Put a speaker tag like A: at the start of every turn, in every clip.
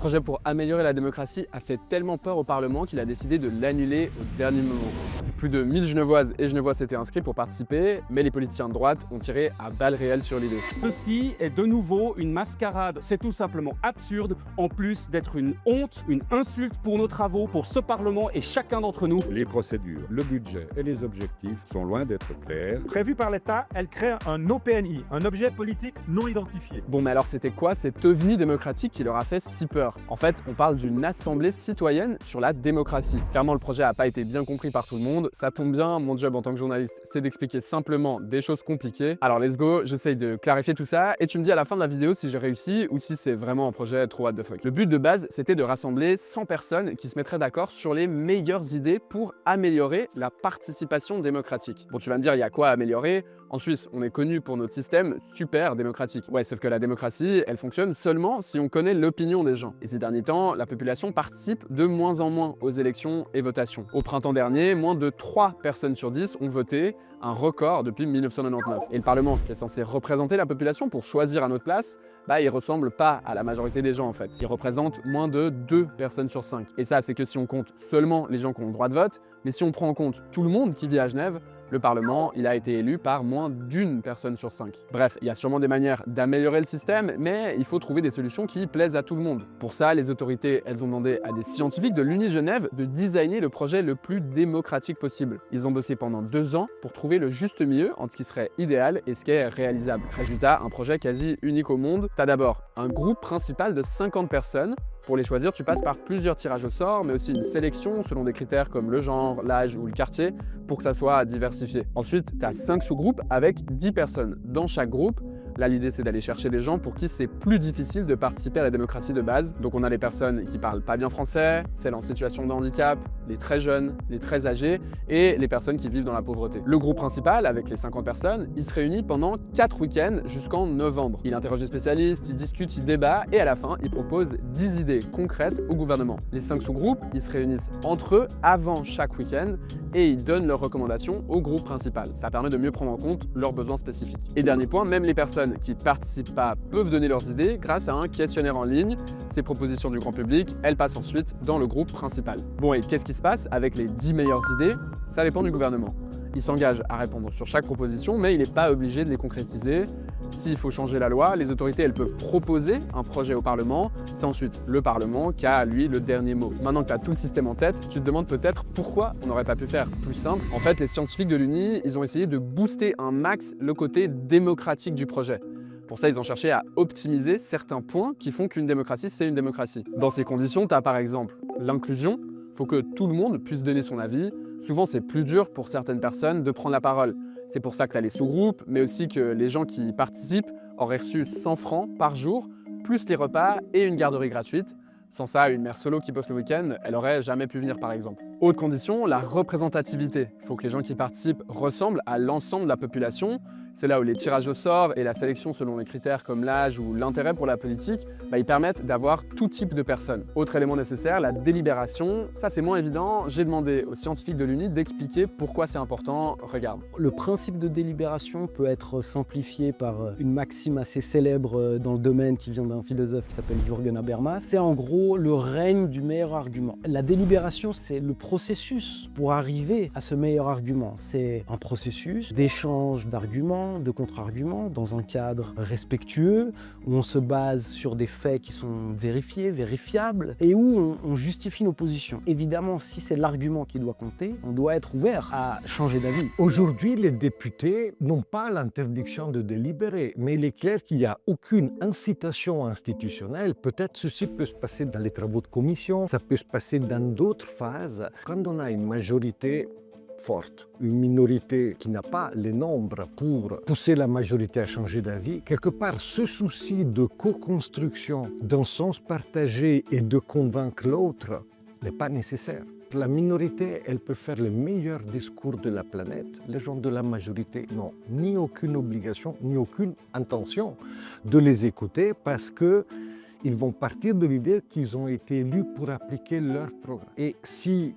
A: projet pour améliorer la démocratie a fait tellement peur au Parlement qu'il a décidé de l'annuler au dernier moment. Plus de 1000 Genevoises et Genevois s'étaient inscrits pour participer, mais les politiciens de droite ont tiré à balles réelles sur l'idée.
B: Ceci est de nouveau une mascarade. C'est tout simplement absurde, en plus d'être une honte, une insulte pour nos travaux, pour ce Parlement et chacun d'entre nous.
C: Les procédures, le budget et les objectifs sont loin d'être clairs.
D: Prévue par l'État, elle crée un OPNI, un objet politique non identifié.
A: Bon, mais alors c'était quoi cet ovni démocratique qui leur a fait si peur? En fait, on parle d'une assemblée citoyenne sur la démocratie. Clairement, le projet n'a pas été bien compris par tout le monde. Ça tombe bien, mon job en tant que journaliste, c'est d'expliquer simplement des choses compliquées. Alors let's go, j'essaye de clarifier tout ça et tu me dis à la fin de la vidéo si j'ai réussi ou si c'est vraiment un projet trop what the fuck. Le but de base, c'était de rassembler 100 personnes qui se mettraient d'accord sur les meilleures idées pour améliorer la participation démocratique. Bon, tu vas me dire, il y a quoi à améliorer? En Suisse, on est connu pour notre système super démocratique. Ouais, sauf que la démocratie, elle fonctionne seulement si on connaît l'opinion des gens. Et ces derniers temps, la population participe de moins en moins aux élections et votations. Au printemps dernier, moins de 3 personnes sur 10 ont voté, un record depuis 1999. Et le Parlement, qui est censé représenter la population pour choisir à notre place, bah il ressemble pas à la majorité des gens en fait. Il représente moins de 2 personnes sur 5. Et ça, c'est que si on compte seulement les gens qui ont le droit de vote, mais si on prend en compte tout le monde qui vit à Genève, le Parlement, il a été élu par moins d'1 personne sur 5. Bref, il y a sûrement des manières d'améliorer le système, mais il faut trouver des solutions qui plaisent à tout le monde. Pour ça, les autorités, elles ont demandé à des scientifiques de l'Uni Genève de designer le projet le plus démocratique possible. Ils ont bossé pendant 2 ans pour trouver le juste milieu entre ce qui serait idéal et ce qui est réalisable. Résultat, un projet quasi unique au monde. T'as d'abord un groupe principal de 50 personnes. Pour les choisir, tu passes par plusieurs tirages au sort, mais aussi une sélection selon des critères comme le genre, l'âge ou le quartier, pour que ça soit diversifié. Ensuite, tu as 5 sous-groupes avec 10 personnes dans chaque groupe. Là, l'idée, c'est d'aller chercher des gens pour qui c'est plus difficile de participer à la démocratie de base. Donc, on a les personnes qui parlent pas bien français, celles en situation de handicap, les très jeunes, les très âgés et les personnes qui vivent dans la pauvreté. Le groupe principal, avec les 50 personnes, il se réunit pendant 4 week-ends jusqu'en novembre. Il interroge des spécialistes, il discute, il débat et à la fin, il propose 10 idées concrètes au gouvernement. Les 5 sous-groupes, ils se réunissent entre eux avant chaque week-end et ils donnent leurs recommandations au groupe principal. Ça permet de mieux prendre en compte leurs besoins spécifiques. Et dernier point, même les personnes qui participent pas peuvent donner leurs idées grâce à un questionnaire en ligne. Ces propositions du grand public, elles passent ensuite dans le groupe principal. Bon, et qu'est-ce qui se passe avec les 10 meilleures idées? Ça dépend du gouvernement. Il s'engage à répondre sur chaque proposition, mais il n'est pas obligé de les concrétiser. S'il faut changer la loi, les autorités elles peuvent proposer un projet au Parlement. C'est ensuite le Parlement qui a, lui, le dernier mot. Maintenant que tu as tout le système en tête, tu te demandes peut-être pourquoi on n'aurait pas pu faire plus simple. En fait, les scientifiques de l'Uni, ils ont essayé de booster un max le côté démocratique du projet. Pour ça, ils ont cherché à optimiser certains points qui font qu'une démocratie, c'est une démocratie. Dans ces conditions, tu as par exemple l'inclusion. Il faut que tout le monde puisse donner son avis. Souvent, c'est plus dur pour certaines personnes de prendre la parole. C'est pour ça que tu as les sous-groupes, mais aussi que les gens qui participent auraient reçu 100 francs par jour, plus les repas et une garderie gratuite. Sans ça, une mère solo qui bosse le week-end, elle aurait jamais pu venir par exemple. Autre condition, la représentativité. Il faut que les gens qui participent ressemblent à l'ensemble de la population. C'est là où les tirages au sort et la sélection selon les critères comme l'âge ou l'intérêt pour la politique, ils permettent d'avoir tout type de personnes. Autre élément nécessaire, la délibération. Ça, c'est moins évident. J'ai demandé aux scientifiques de l'Uni d'expliquer pourquoi c'est important. Regarde.
E: Le principe de délibération peut être simplifié par une maxime assez célèbre dans le domaine qui vient d'un philosophe qui s'appelle Jürgen Habermas. C'est en gros le règne du meilleur argument. La délibération, c'est le processus pour arriver à ce meilleur argument. C'est un processus d'échange d'arguments, de contre-arguments, dans un cadre respectueux, où on se base sur des faits qui sont vérifiés, vérifiables, et où on justifie nos positions. Évidemment, si c'est l'argument qui doit compter, on doit être ouvert à changer d'avis.
F: Aujourd'hui, les députés n'ont pas l'interdiction de délibérer, mais il est clair qu'il n'y a aucune incitation institutionnelle. Peut-être ceci peut se passer dans les travaux de commission, ça peut se passer dans d'autres phases. Quand on a une majorité forte, une minorité qui n'a pas les nombres pour pousser la majorité à changer d'avis, quelque part ce souci de co-construction, d'un sens partagé et de convaincre l'autre n'est pas nécessaire. La minorité, elle peut faire le meilleur discours de la planète. Les gens de la majorité n'ont ni aucune obligation, ni aucune intention de les écouter parce que ils vont partir de l'idée qu'ils ont été élus pour appliquer leur programme. Et s'ils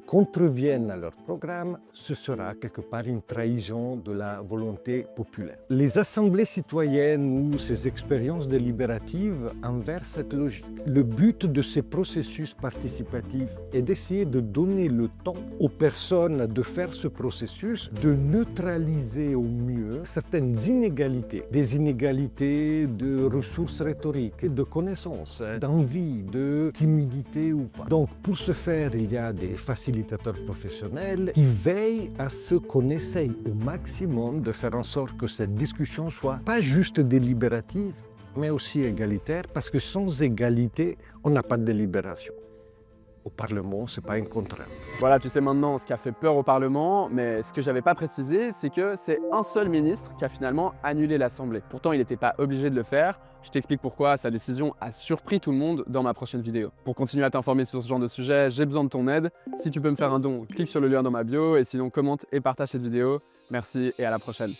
F: contreviennent à leur programme, ce sera quelque part une trahison de la volonté populaire. Les assemblées citoyennes ou ces expériences délibératives inversent cette logique. Le but de ces processus participatifs est d'essayer de donner le temps aux personnes de faire ce processus, de neutraliser au mieux certaines inégalités, des inégalités de ressources rhétoriques, de connaissances, d'envie, de timidité ou pas. Donc pour ce faire, il y a des facilitateurs professionnels qui veillent à ce qu'on essaye au maximum de faire en sorte que cette discussion soit pas juste délibérative, mais aussi égalitaire, parce que sans égalité, on n'a pas de délibération. Au Parlement, ce n'est pas une contrainte.
A: Voilà, tu sais maintenant ce qui a fait peur au Parlement, mais ce que j'avais pas précisé, c'est que c'est un seul ministre qui a finalement annulé l'Assemblée. Pourtant, il n'était pas obligé de le faire. Je t'explique pourquoi sa décision a surpris tout le monde dans ma prochaine vidéo. Pour continuer à t'informer sur ce genre de sujet, j'ai besoin de ton aide. Si tu peux me faire un don, clique sur le lien dans ma bio et sinon commente et partage cette vidéo. Merci et à la prochaine.